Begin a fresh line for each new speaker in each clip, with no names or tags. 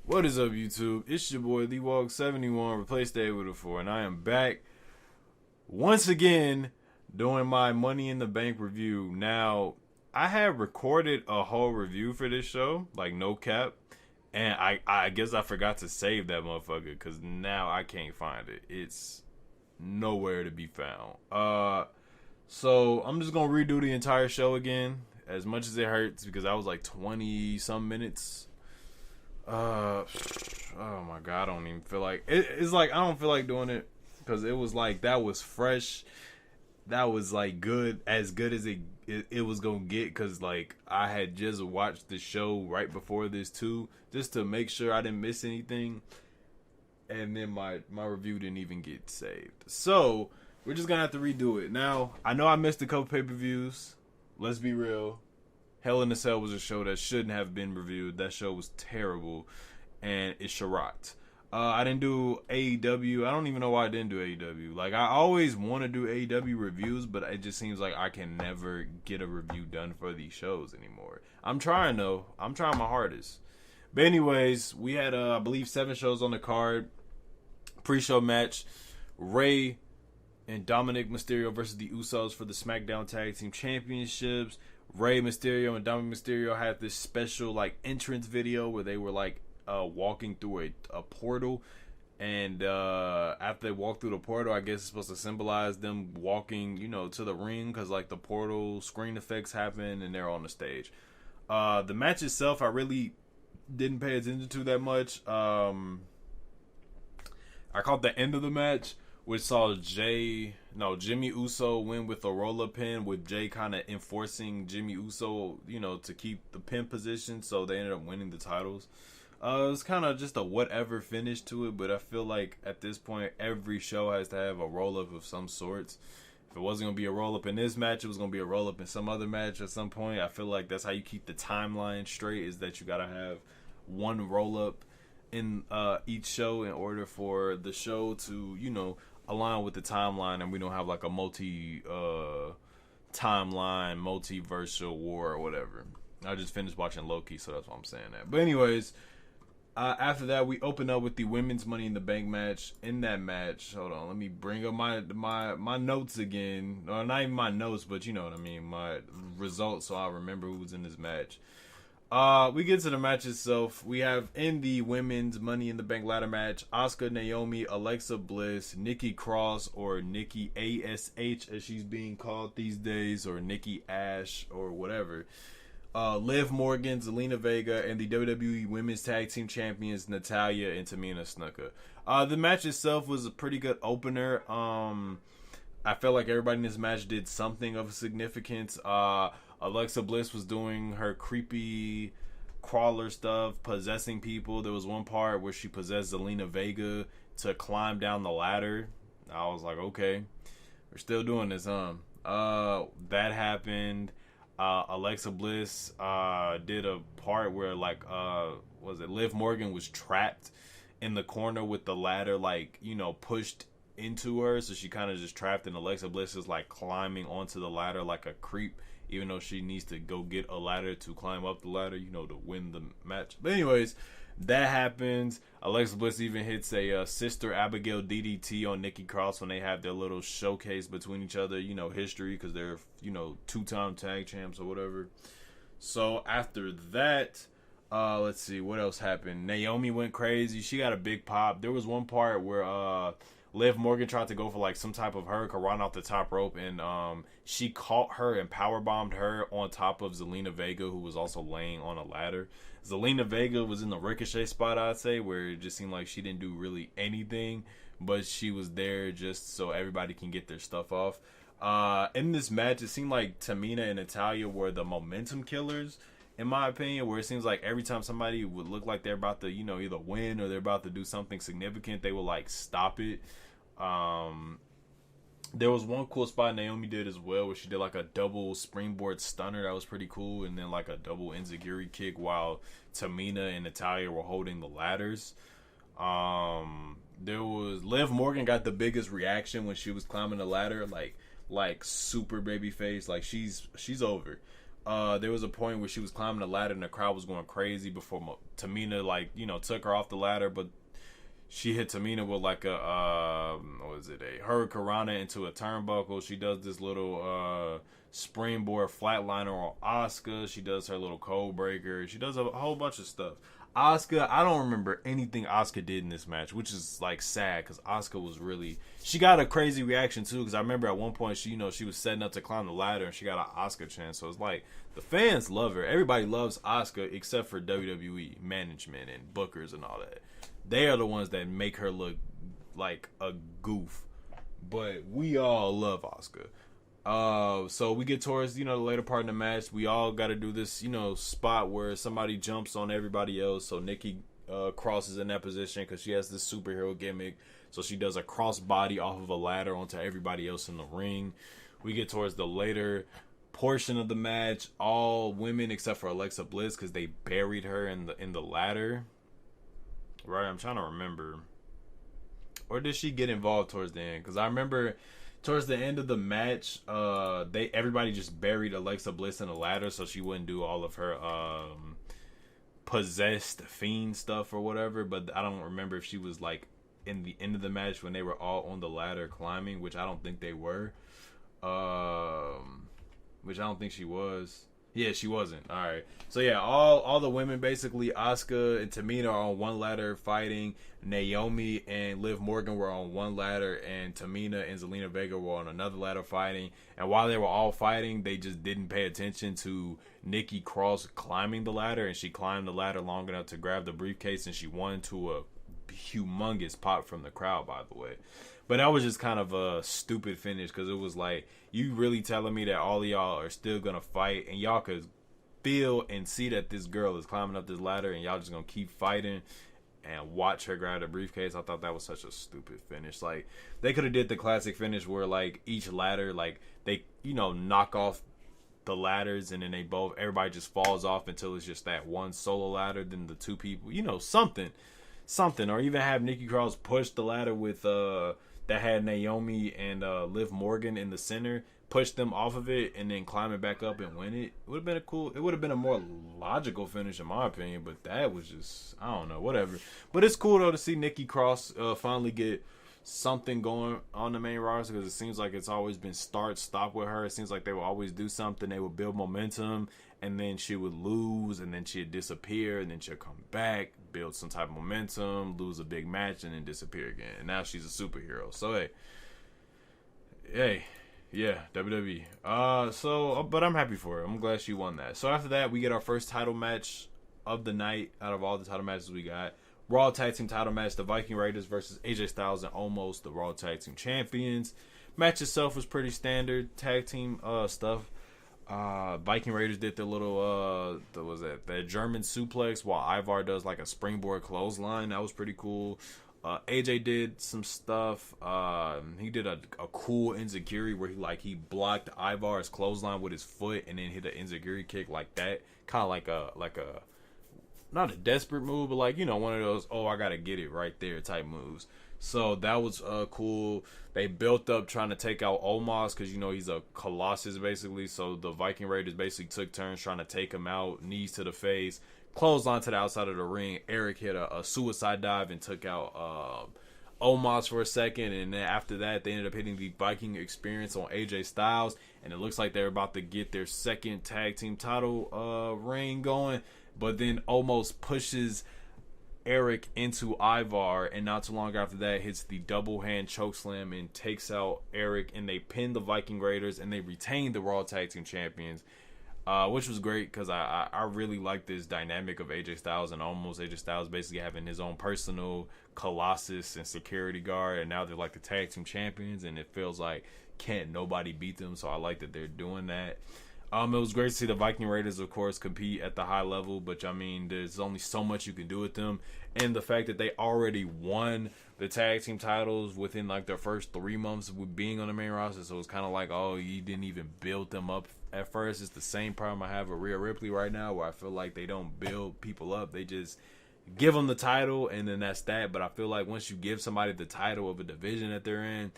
What is up, YouTube? It's your boy LeeWalk71, replaced Dave with a 4, and I am back once again doing my Money in the Bank review. Now, I had recorded a whole review for this show, like no cap, and I guess I forgot to save that motherfucker because now I can't find it. It's nowhere to be found. So I'm just gonna redo the entire show again, as much as it hurts because I was like 20 some minutes. Oh my god, I don't even feel like it's like I don't feel like doing it because it was like that was fresh, that was like good as it was gonna get because like I had just watched the show right before this too, just to make sure I didn't miss anything, and then my review didn't even get saved, so we're just gonna have to redo it. Now I know I missed a couple pay-per-views. Let's be real. Hell in a Cell was a show that shouldn't have been reviewed. That show was terrible, and it sharot. I didn't do AEW. I don't even know why I didn't do AEW. Like, I always want to do AEW reviews, but it just seems like I can never get a review done for these shows anymore. I'm trying, though. I'm trying my hardest. But anyways, we had, I believe, 7 shows on the card. Pre-show match, Rey and Dominic Mysterio versus the Usos for the SmackDown Tag Team Championships. Rey Mysterio and Dominic Mysterio had this special like entrance video where they were like walking through a portal, and after they walk through the portal, I guess it's supposed to symbolize them walking, to the ring, because like the portal screen effects happen and they're on the stage. The match itself, I really didn't pay attention to that much. I caught the end of the match, which saw Jimmy Uso win with a roll-up pin, with Jay kind of enforcing Jimmy Uso, to keep the pin position, so they ended up winning the titles. It was kind of just a whatever finish to it, but I feel like at this point, every show has to have a roll-up of some sorts. If it wasn't going to be a roll-up in this match, it was going to be a roll-up in some other match at some point. I feel like that's how you keep the timeline straight, is that you got to have one roll-up in each show in order for the show to, align with the timeline, and we don't have like a timeline multiversal war or whatever. I just finished watching Loki, so that's why I'm saying that. But anyways, after that, we open up with the women's Money in the Bank match. In that match, hold on, let me bring up my notes again. Or not even my notes, but you know what I mean, my results, so I'll remember who was in this match. We get to the match itself. We have in the women's Money in the Bank ladder match, Asuka, Naomi, Alexa Bliss, Nikki Cross, or Nikki ASH as she's being called these days, or Nikki Ash, or whatever. Liv Morgan, Zelina Vega, and the WWE Women's Tag Team Champions Natalya and Tamina Snuka. The match itself was a pretty good opener. I felt like everybody in this match did something of significance. Alexa Bliss was doing her creepy crawler stuff, possessing people. There was one part where she possessed Zelina Vega to climb down the ladder. I was like, okay, we're still doing this, huh? That happened. Alexa Bliss did a part where Liv Morgan was trapped in the corner with the ladder pushed into her, so she kind of just trapped, and Alexa Bliss is like climbing onto the ladder like a creep, even though she needs to go get a ladder to climb up the ladder, to win the match. But anyways, that happens. Alexa Bliss even hits a Sister Abigail DDT on Nikki Cross when they have their little showcase between each other, history, because they're, 2-time tag champs or whatever. So after that, let's see, what else happened? Naomi went crazy. She got a big pop. There was one part where Liv Morgan tried to go for like some type of hurricane off the top rope, and she caught her and powerbombed her on top of Zelina Vega, who was also laying on a ladder. Zelina Vega was in the ricochet spot, I'd say, where it just seemed like she didn't do really anything, but she was there just so everybody can get their stuff off. In this match, it seemed like Tamina and Natalya were the momentum killers, in my opinion, where it seems like every time somebody would look like they're about to, either win or they're about to do something significant, they will like stop it. There was one cool spot Naomi did as well, where she did like a double springboard stunner that was pretty cool, and then like a double enziguri kick while Tamina and Natalya were holding the ladders. There was Liv Morgan got the biggest reaction when she was climbing the ladder, like super baby face, like she's over. There was a point where she was climbing the ladder and the crowd was going crazy before Tamina, like, you know, took her off the ladder, but she hit Tamina with like a a hurricanrana into a turnbuckle. She does this little springboard flatliner on Asuka. She does her little code breaker. She does a whole bunch of stuff. Asuka, I don't remember anything Asuka did in this match, which is like sad because Asuka was really, she got a crazy reaction too, because I remember at one point she was setting up to climb the ladder and she got an Asuka chant. So it's like the fans love her. Everybody loves Asuka except for WWE management and bookers and all that. They are the ones that make her look like a goof, but we all love Asuka. So we get towards, the later part of the match. We all got to do this, spot where somebody jumps on everybody else. So Nikki crosses in that position because she has this superhero gimmick. So she does a cross body off of a ladder onto everybody else in the ring. We get towards the later portion of the match. All women except for Alexa Bliss because they buried her in the ladder. Right, I'm trying to remember. Or did she get involved towards the end? Because I remember towards the end of the match, everybody just buried Alexa Bliss in a ladder so she wouldn't do all of her possessed fiend stuff or whatever. But I don't remember if she was like in the end of the match when they were all on the ladder climbing, which I don't think they were. Which I don't think she was. Yeah, she wasn't. All right. So yeah, all the women basically, Asuka and Tamina are on one ladder fighting. Naomi and Liv Morgan were on one ladder, and Tamina and Zelina Vega were on another ladder fighting. And while they were all fighting, they just didn't pay attention to Nikki Cross climbing the ladder, and she climbed the ladder long enough to grab the briefcase, and she won to a humongous pop from the crowd, by the way. But that was just kind of a stupid finish because it was like, you really telling me that all of y'all are still going to fight and y'all could feel and see that this girl is climbing up this ladder and y'all just going to keep fighting and watch her grab the briefcase. I thought that was such a stupid finish. Like, they could have did the classic finish where, like, each ladder, like, they, knock off the ladders and then everybody just falls off until it's just that one solo ladder, then the two people, something. Or even have Nikki Cross push the ladder with that had Naomi and Liv Morgan in the center, push them off of it, and then climb it back up and win it. It would have been a more logical finish in my opinion, but that was just, I don't know, whatever. But it's cool though to see Nikki Cross finally get something going on the main roster, because it seems like it's always been start-stop with her. It seems like they will always do something. They would build momentum, and then she would lose, and then she'd disappear, and then she'll come back, build some type of momentum, lose a big match, and then disappear again. And now she's a superhero. So, hey, yeah, WWE. But I'm happy for her. I'm glad she won that. So after that, we get our first title match of the night out of all the title matches we got. Raw Tag Team title match, the Viking Raiders versus AJ Styles and Omos, the Raw Tag Team champions. Match itself was pretty standard tag team stuff. Viking Raiders did their little that German suplex while Ivar does like a springboard clothesline. That was pretty cool. AJ did some stuff. He did a cool enziguri where he blocked Ivar's clothesline with his foot and then hit an enziguri kick like that, kind of like a not a desperate move, but one of those, oh, I gotta get it right there type moves. So that was cool. They built up trying to take out Omos because he's a colossus basically. So the Viking Raiders basically took turns trying to take him out, knees to the face, clothesline to the outside of the ring. Eric hit a suicide dive and took out Omos for a second, and then after that they ended up hitting the Viking Experience on AJ Styles, and it looks like they're about to get their second tag team title reign going. But then Omos pushes Eric into Ivar, and not too long after that hits the double hand chokeslam and takes out Eric, and they pin the Viking Raiders and they retain the Raw Tag Team champions, which was great because I really like this dynamic of AJ Styles and Omos. AJ Styles basically having his own personal colossus and security guard, and now they're like the tag team champions, and it feels like can't nobody beat them. So I like that they're doing that. It was great to see the Viking Raiders, of course, compete at the high level, but I mean, there's only so much you can do with them. And the fact that they already won the tag team titles within their first 3 months of being on the main roster, so it's kind of like, oh, you didn't even build them up at first. It's the same problem I have with Rhea Ripley right now, where I feel like they don't build people up. They just give them the title, and then that's that. But I feel like once you give somebody the title of a division that they're in,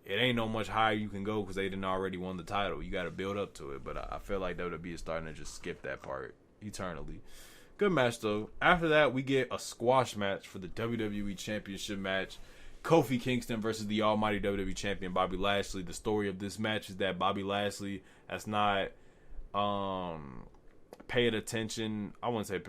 it ain't no much higher you can go because they didn't already won the title. You got to build up to it. But I feel like WWE is starting to just skip that part eternally. Good match, though. After that, we get a squash match for the WWE Championship match. Kofi Kingston versus the almighty WWE Champion Bobby Lashley. The story of this match is that Bobby Lashley has not paid attention. I wouldn't say...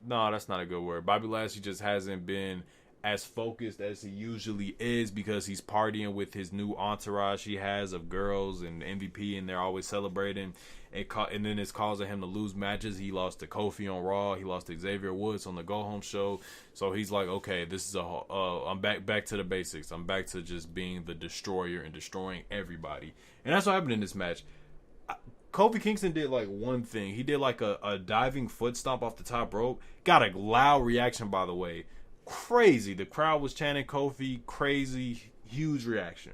No, that's not a good word. Bobby Lashley just hasn't been as focused as he usually is because he's partying with his new entourage he has of girls and MVP, and they're always celebrating. And then it's causing him to lose matches. He lost to Kofi on Raw. He lost to Xavier Woods on the Go Home show. So he's like, okay, this is I'm back to the basics. I'm back to just being the destroyer and destroying everybody. And that's what happened in this match. Kofi Kingston did like one thing. He did like a diving foot stomp off the top rope. Got a loud reaction, by the way. Crazy. The crowd was chanting Kofi. Crazy. Huge reaction.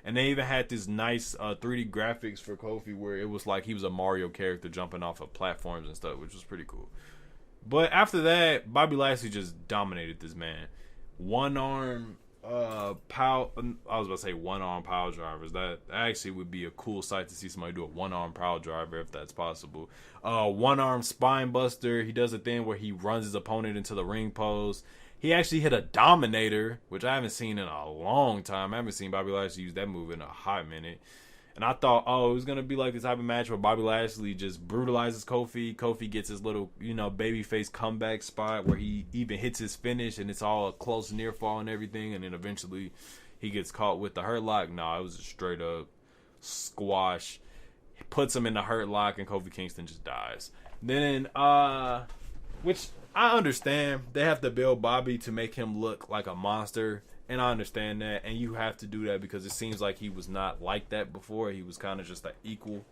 And they even had this nice 3D graphics for Kofi where it was like he was a Mario character jumping off of platforms and stuff, which was pretty cool. But after that, Bobby Lashley just dominated this man. One arm one arm power drivers. That actually would be a cool sight to see somebody do a one arm power driver if that's possible. One arm spine buster. He does a thing where he runs his opponent into the ring post. He actually hit a Dominator, which I haven't seen in a long time. I haven't seen Bobby Lashley use that move in a hot minute. And I thought, it was going to be like the type of match where Bobby Lashley just brutalizes Kofi. Kofi gets his little, babyface comeback spot where he even hits his finish and it's all a close near fall and everything. And then eventually he gets caught with the hurt lock. No, it was a straight up squash. He puts him in the hurt lock and Kofi Kingston just dies. Then, which I understand. They have to build Bobby to make him look like a monster. And I understand that, and you have to do that because it seems like he was not like that before. He was kind of just an equal,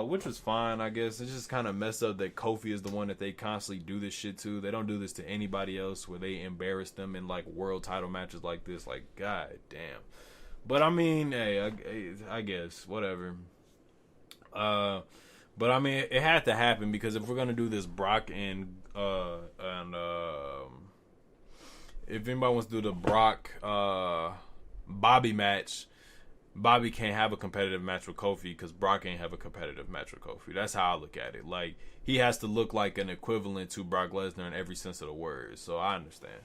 which was fine, I guess. It's just kind of messed up that Kofi is the one that they constantly do this shit to. They don't do this to anybody else where they embarrass them in, like, world title matches like this. Like, god damn. But, I mean, hey, I guess, whatever. But, I mean, it had to happen because if we're going to do this Brock and if anybody wants to do the Brock Bobby match, Bobby can't have a competitive match with Kofi because Brock ain't have a competitive match with Kofi. That's how I look at it. Like, he has to look like an equivalent to Brock Lesnar in every sense of the word. So I understand.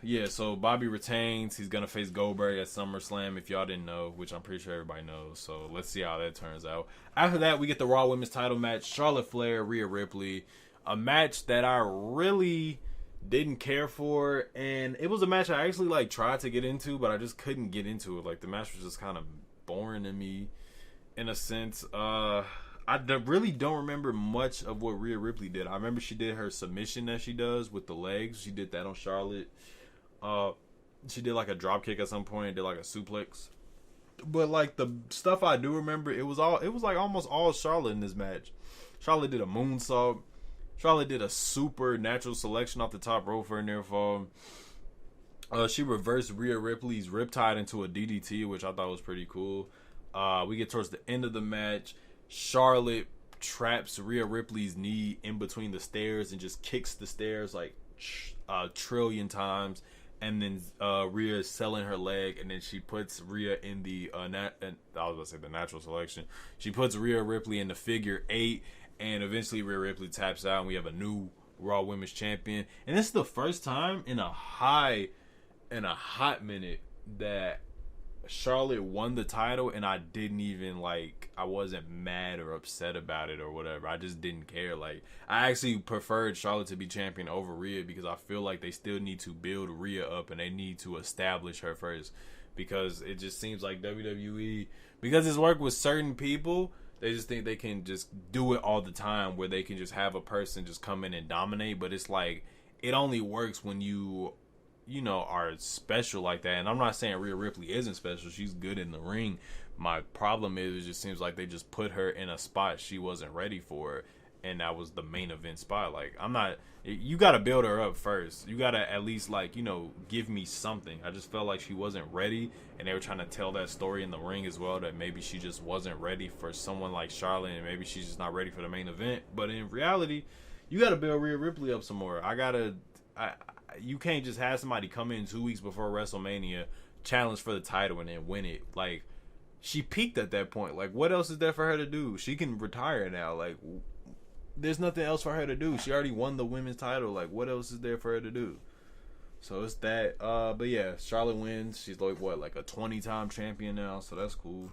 Yeah, so Bobby retains. He's going to face Goldberg at SummerSlam, if y'all didn't know, which I'm pretty sure everybody knows. So let's see how that turns out. After that, we get the Raw Women's title match. Charlotte Flair, Rhea Ripley. A match that I really didn't care for, and it was a match I actually like tried to get into, but I just couldn't get into it. Like, the match was just kind of boring to me in a sense. I really don't remember much of what Rhea Ripley did. I remember she did her submission that she does with the legs. She did that on Charlotte. She did like a drop kick at some point, did like a suplex. But like the stuff I do remember, it was like almost all Charlotte in this match. Charlotte did a moonsault. Charlotte did a super natural selection off the top rope for a near fall. She reversed Rhea Ripley's riptide into a DDT, which I thought was pretty cool. We get towards the end of the match. Charlotte traps Rhea Ripley's knee in between the stairs and just kicks the stairs like a trillion times. And then Rhea is selling her leg, and then she puts Rhea in the I was about to say the natural selection. She puts Rhea Ripley in the figure 8. And eventually Rhea Ripley taps out and we have a new Raw Women's Champion. And this is the first time in a hot minute that Charlotte won the title and I didn't even I wasn't mad or upset about it or whatever. I just didn't care. Like, I actually preferred Charlotte to be champion over Rhea because I feel like they still need to build Rhea up and they need to establish her first, because it just seems like WWE, because it's worked with certain people, they just think they can just do it all the time where they can just have a person just come in and dominate. But it's like, it only works when you are special like that. And I'm not saying Rhea Ripley isn't special. She's good in the ring. My problem is, it just seems like they just put her in a spot she wasn't ready for. And that was the main event spot. Like, you got to build her up first. You got to at least, give me something. I just felt like she wasn't ready. And they were trying to tell that story in the ring as well, that maybe she just wasn't ready for someone like Charlotte. And maybe she's just not ready for the main event. But in reality, you got to build Rhea Ripley up some more. You can't just have somebody come in 2 weeks before WrestleMania, challenge for the title and then win it. Like, she peaked at that point. Like, what else is there for her to do? She can retire now. Like, there's nothing else for her to do. She already won the women's title. Like, what else is there for her to do? So it's that. But yeah, Charlotte wins. She's like, what, like a 20-time champion now. So that's cool.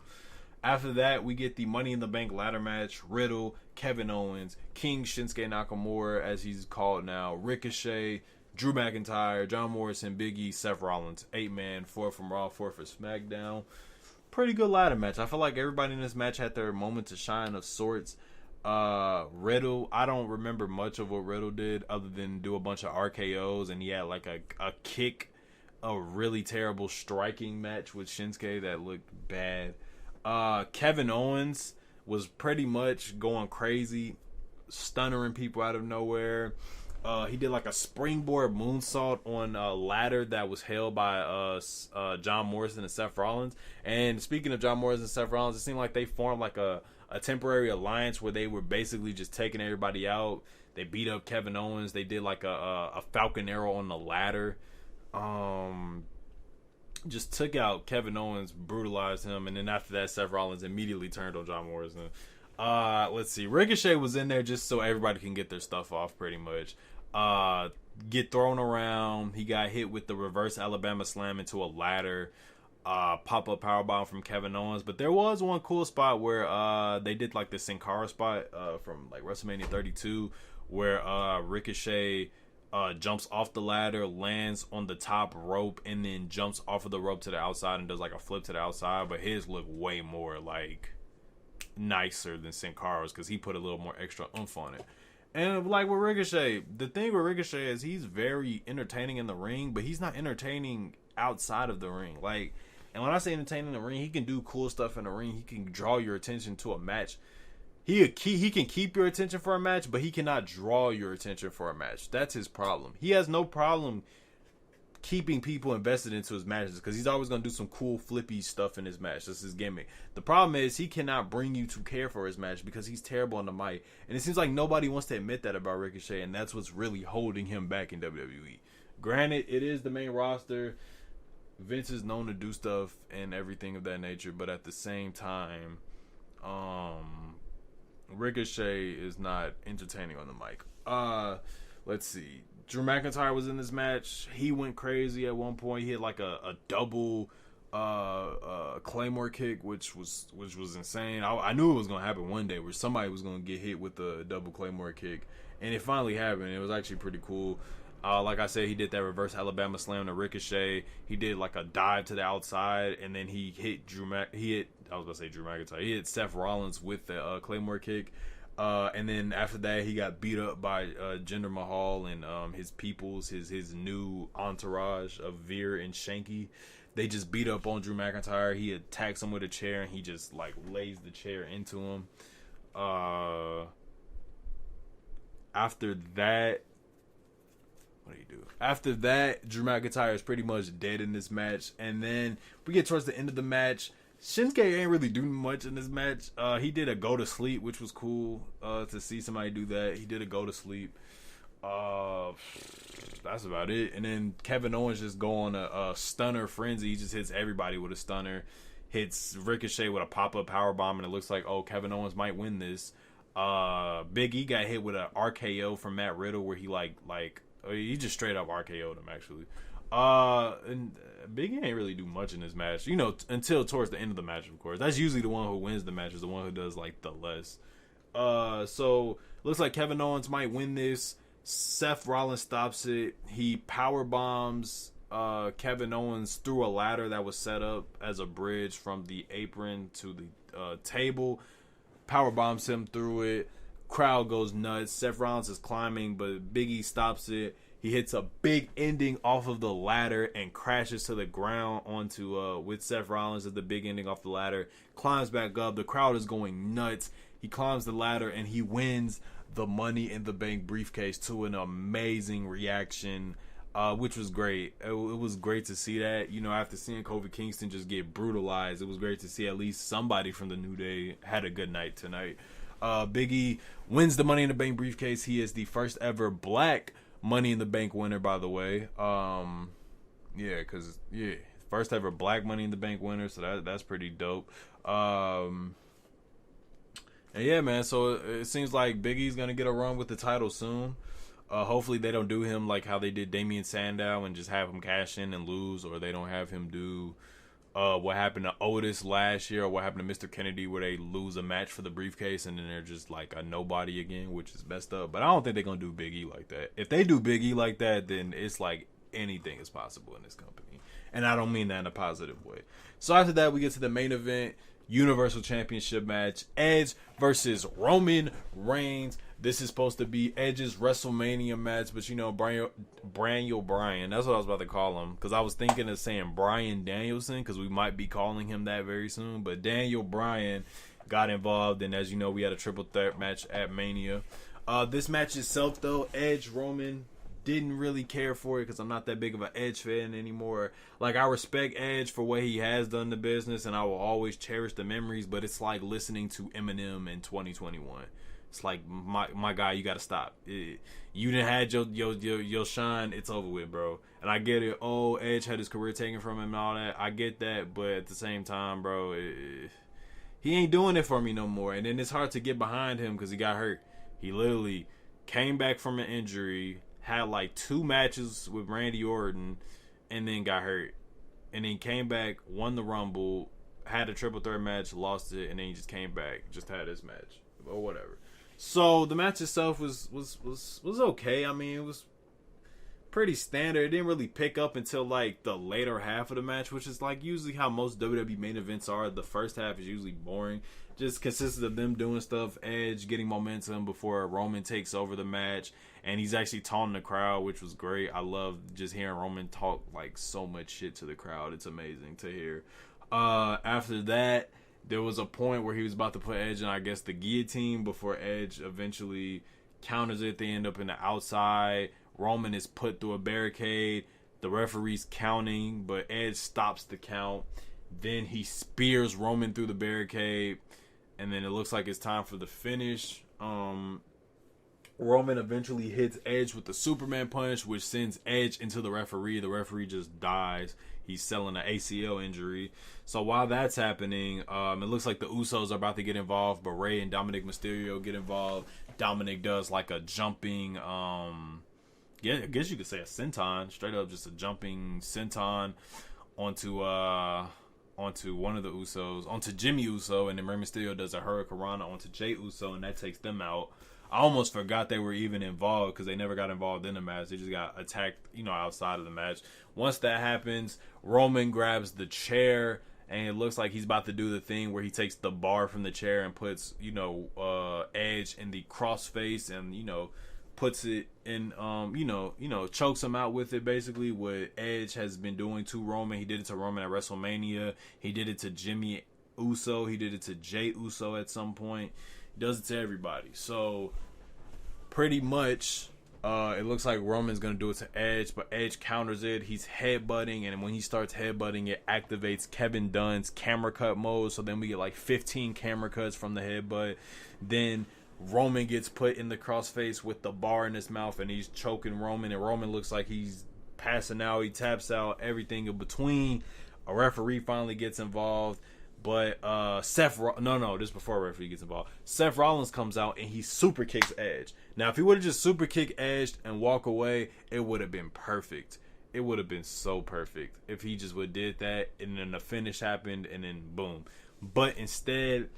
After that, we get the Money in the Bank ladder match. Riddle, Kevin Owens, King Shinsuke Nakamura, as he's called now, Ricochet, Drew McIntyre, John Morrison, Big E, Seth Rollins. 8-man, 4 from Raw, 4 for SmackDown. Pretty good ladder match. I feel like everybody in this match had their moment to shine of sorts. Riddle, I don't remember much of what Riddle did other than do a bunch of RKOs, and he had like a kick, a really terrible striking match with Shinsuke that looked bad. Kevin Owens was pretty much going crazy, stunnering people out of nowhere. He did like a springboard moonsault on a ladder that was held by John Morrison and Seth Rollins. And speaking of John Morrison and Seth Rollins, it seemed like they formed like a temporary alliance where they were basically just taking everybody out. They beat up Kevin Owens. They did like a Falcon Arrow on the ladder. Just took out Kevin Owens, brutalized him, and then after that, Seth Rollins immediately turned on John Morrison. Let's see. Ricochet was in there just so everybody can get their stuff off, pretty much. Get thrown around. He got hit with the reverse Alabama slam into a ladder. Pop-up powerbomb from Kevin Owens. But there was one cool spot where they did like the Sin Cara spot from like WrestleMania 32 where Ricochet jumps off the ladder, lands on the top rope, and then jumps off of the rope to the outside and does like a flip to the outside. But his looked way more like nicer than Sin Cara's because he put a little more extra oomph on it. And like with Ricochet, the thing with Ricochet is he's very entertaining in the ring, but he's not entertaining outside of the ring. Like, and when I say entertaining in the ring, he can do cool stuff in the ring. He can draw your attention to a match. He can keep your attention for a match, but he cannot draw your attention for a match. That's his problem. He has no problem keeping people invested into his matches because he's always going to do some cool flippy stuff in his match. That's his gimmick. The problem is he cannot bring you to care for his match because he's terrible on the mic. And it seems like nobody wants to admit that about Ricochet, and that's what's really holding him back in WWE. Granted, it is the main roster. Vince is known to do stuff and everything of that nature, but at the same time, Ricochet is not entertaining on the mic. Let's see. Drew McIntyre was in this match. He went crazy at one point. He had like a double Claymore kick, which was insane. I knew it was gonna happen one day where somebody was gonna get hit with the double Claymore kick, and it finally happened. It was actually pretty cool. Like I said, he did that reverse Alabama slam to Ricochet. He did like a dive to the outside, and then he hit Drew McIntyre. He hit Seth Rollins with the Claymore kick. And then after that, he got beat up by Jinder Mahal and his peoples, his new entourage of Veer and Shanky. They just beat up on Drew McIntyre. He attacks him with a chair, and he just like lays the chair into him. After that, what do you do? After that, Drew McIntyre is pretty much dead in this match. And then we get towards the end of the match. Shinsuke ain't really doing much in this match. He did a go to sleep, which was cool to see somebody do that. He did a go to sleep. That's about it. And then Kevin Owens just go on a stunner frenzy. He just hits everybody with a stunner. Hits Ricochet with a pop-up powerbomb, and it looks like, oh, Kevin Owens might win this. Big E got hit with an RKO from Matt Riddle where he he just straight up RKO'd him, actually. And Big E ain't really do much in this match, until towards the end of the match, of course. That's usually the one who wins the match, is the one who does like the less. So looks like Kevin Owens might win this. Seth Rollins stops it. He power bombs Kevin Owens through a ladder that was set up as a bridge from the apron to the table. Power bombs him through it. Crowd goes nuts. Seth Rollins is climbing, but Big E stops it. He hits a big ending off of the ladder and crashes to the ground onto with Seth Rollins at the big ending off the ladder. Climbs back up. The crowd is going nuts. He climbs the ladder and he wins the Money in the Bank briefcase to an amazing reaction, which was great. It was great to see that. After seeing Kofi Kingston just get brutalized, it was great to see at least somebody from the New Day had a good night tonight. Big E wins the Money in the Bank briefcase. He is the first ever black Money in the Bank winner, by the way. first ever Black Money in the Bank winner, so that's pretty dope. And yeah, man, so it seems like Big E's gonna get a run with the title soon. Hopefully they don't do him like how they did Damian Sandow and just have him cash in and lose, or they don't have him do what happened to Otis last year, or what happened to Mr. Kennedy, where they lose a match for the briefcase and then they're just like a nobody again, which is messed up. But I don't think they're gonna do Big E like that. If they do Big E like that, then it's like anything is possible in this company, and I don't mean that in a positive way. So after that, we get to the main event. Universal Championship match, Edge versus Roman Reigns. This is supposed to be Edge's WrestleMania match, but you know, Bryan, that's what I was about to call him, because I was thinking of saying Bryan Danielson, because we might be calling him that very soon, but Daniel Bryan got involved, and as you know, we had a triple threat match at Mania. This match itself, though, Edge, Roman, didn't really care for it because I'm not that big of an Edge fan anymore. Like, I respect Edge for what he has done to business, and I will always cherish the memories, but it's like listening to Eminem in 2021. It's like, my guy, you gotta stop. You didn't had your shine, it's over with, bro. And I get it. Oh, Edge had his career taken from him and all that. I get that, but at the same time, bro, he ain't doing it for me no more. And then it's hard to get behind him because he got hurt. He literally came back from an injury, had like 2 matches with Randy Orton, and then got hurt. And then came back, won the Rumble, had a triple threat match, lost it, and then he just came back, just had his match or whatever. So the match itself was okay. I mean, it was pretty standard. It didn't really pick up until like the later half of the match, which is like usually how most WWE main events are. The first half is usually boring. Just consists of them doing stuff, Edge getting momentum before Roman takes over the match, and he's actually taunting the crowd, which was great. I love just hearing Roman talk like so much shit to the crowd. It's amazing to hear. After that, there was a point where he was about to put Edge in, I guess, the guillotine before Edge eventually counters it. They end up in the outside. Roman is put through a barricade. The referee's counting, but Edge stops the count. Then he spears Roman through the barricade. And then it looks like it's time for the finish. Roman eventually hits Edge with the Superman punch, which sends Edge into the referee. The referee just dies. He's selling an ACL injury. So while that's happening, it looks like the Usos are about to get involved, but Rey and Dominic Mysterio get involved. Dominic does like a jumping, I guess you could say a senton, straight up just a jumping senton onto one of the Usos, onto Jimmy Uso, and then Rey Mysterio does a Hurricanrana onto Jey Uso, and that takes them out. I almost forgot they were even involved because they never got involved in the match. They just got attacked, outside of the match. Once that happens, Roman grabs the chair, and it looks like he's about to do the thing where he takes the bar from the chair and puts, Edge in the crossface and, puts it in, chokes him out with it, basically, what Edge has been doing to Roman. He did it to Roman at WrestleMania. He did it to Jimmy Uso. He did it to Jey Uso at some point. He does it to everybody. So, pretty much, it looks like Roman's going to do it to Edge, but Edge counters it. He's headbutting, and when he starts headbutting, it activates Kevin Dunn's camera cut mode. So then we get like 15 camera cuts from the headbutt. Then Roman gets put in the crossface with the bar in his mouth, and he's choking Roman, and Roman looks like he's passing out. He taps out, everything in between. A referee finally gets involved, but this before a referee gets involved. Seth Rollins comes out and he super kicks Edge. Now, if he would have just super kicked Edge and walk away, it would have been perfect. It would have been so perfect if he just would have did that, and then the finish happened, and then boom. But instead,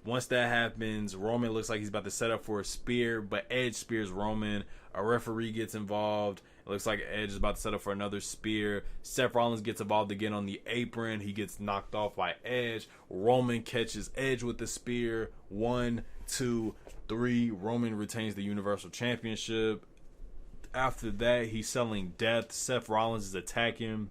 once that happens, Roman looks like he's about to set up for a spear, but Edge spears Roman. A referee gets involved. It looks like Edge is about to set up for another spear. Seth Rollins gets involved again on the apron. He gets knocked off by Edge. Roman catches Edge with the spear. 1, 2, 3. Roman retains the Universal Championship. After that, he's selling death. Seth Rollins is attacking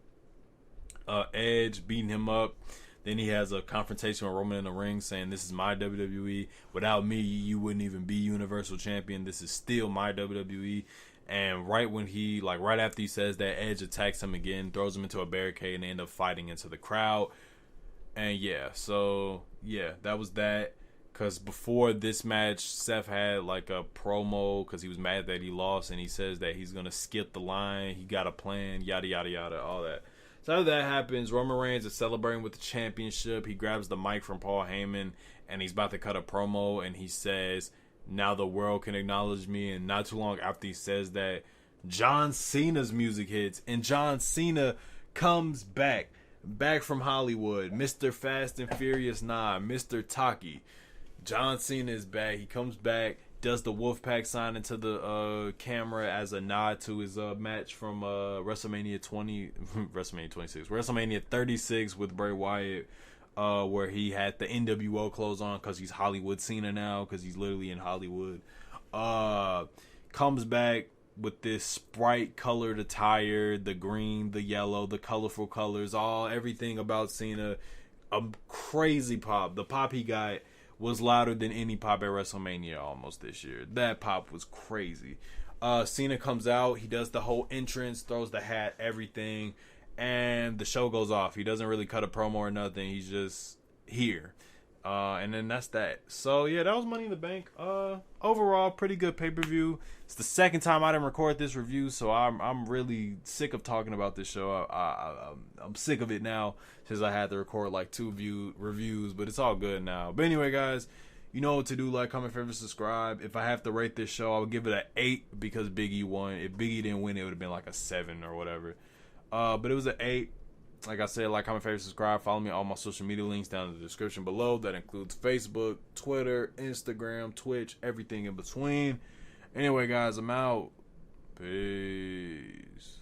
Edge, beating him up. Then he has a confrontation with Roman in the ring saying, "This is my WWE. Without me, you wouldn't even be Universal Champion. This is still my WWE." And right after he says that, Edge attacks him again, throws him into a barricade, and they end up fighting into the crowd. And that was that. Because before this match, Seth had like a promo because he was mad that he lost, and he says that he's going to skip the line. He got a plan, yada, yada, yada, all that. So after that happens, Roman Reigns is celebrating with the championship. He grabs the mic from Paul Heyman, and he's about to cut a promo, and he says, now the world can acknowledge me. And not too long after he says that, John Cena's music hits, and John Cena comes back from Hollywood. Mr. Fast and Furious 9, Mr. Taki. John Cena is back. He comes back, does the Wolfpack sign into the camera as a nod to his match from WrestleMania 36 with Bray Wyatt, where he had the NWO clothes on because he's Hollywood Cena now, because he's literally in Hollywood. Comes back with this Sprite colored attire, the green, the yellow, the colorful colors, everything about Cena. A crazy pop. The pop he got was louder than any pop at WrestleMania almost this year. That pop was crazy. Cena comes out, he does the whole entrance, throws the hat, everything, and the show goes off. He doesn't really cut a promo or nothing. He's just here. And then that's that. So yeah, that was Money in the Bank. Overall, pretty good pay-per-view. It's the second time I didn't record this review, so I'm really sick of talking about this show. I'm sick of it now since I had to record like 2 reviews, but it's all good now. But anyway, guys, you know what to do. Like, comment, favorite, subscribe. If I have to rate this show, I would give it an 8 because Big E won. If Big E didn't win, it would have been like a 7 or whatever. But it was an 8. Like I said, like, comment, favorite, subscribe. Follow me on all my social media links down in the description below. That includes Facebook, Twitter, Instagram, Twitch, everything in between. Anyway, guys, I'm out. Peace.